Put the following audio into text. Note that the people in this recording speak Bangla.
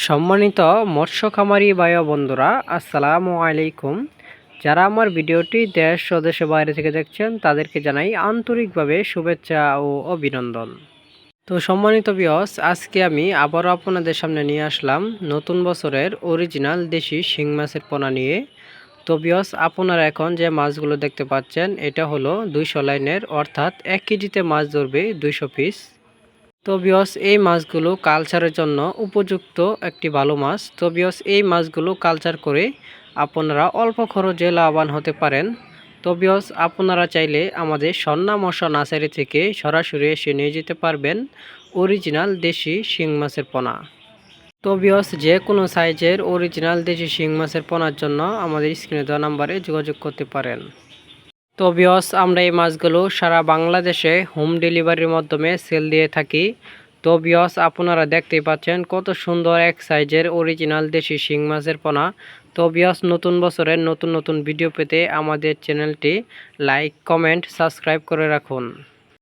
সম্মানিত মৎস্য খামারি ভাই ও বন্ধুরা, আসসালামু আলাইকুম। যারা আমার ভিডিওটি দেশ ও দেশের বাইরে থেকে দেখছেন তাদেরকে জানাই আন্তরিকভাবে শুভেচ্ছা ও অভিনন্দন। তো সম্মানিত ভিউয়ার্স, আজকে আমি আবারও আপনাদের সামনে নিয়ে আসলাম নতুন বছরের অরিজিনাল দেশি শিং মাছের পোনা নিয়ে। তো ভিউয়ার্স, আপনারা এখন যে মাছগুলো দেখতে পাচ্ছেন এটা হলো 200 লাইনের, অর্থাৎ 1 কেজিতে মাছ ধরবে 200 পিস। তো ভিউয়ার্স, এই মাছগুলো কালচারের জন্য উপযুক্ত একটি ভালো মাছ। তো ভিউয়ার্স, এই মাছগুলো কালচার করে আপনারা অল্প খরচে লাভবান হতে পারেন। তো ভিউয়ার্স, আপনারা চাইলে আমাদের স্বর্ণা মৎস্য নার্সারি থেকে সরাসরি এসে নিয়ে যেতে পারবেন অরিজিনাল দেশি শিং মাছের পোনা। তো ভিউয়ার্স, যে কোনো সাইজের অরিজিনাল দেশি শিং মাছের পোনার জন্য আমাদের স্ক্রিনে দেওয়া নাম্বারে যোগাযোগ করতে পারেন। তো ভিউয়ার্স, আমরা এই মাছগুলো সারা বাংলাদেশে হোম ডেলিভারির মাধ্যমে সেল দিয়ে থাকি। তো ভিউয়ার্স, আপনারা দেখতেই পাচ্ছেন কত সুন্দর এক সাইজের অরিজিনাল দেশি শিং মাছের পোনা। তো ভিউয়ার্স, নতুন বছরের নতুন নতুন ভিডিও পেতে আমাদের চ্যানেলটি লাইক, কমেন্ট, সাবস্ক্রাইব করে রাখুন।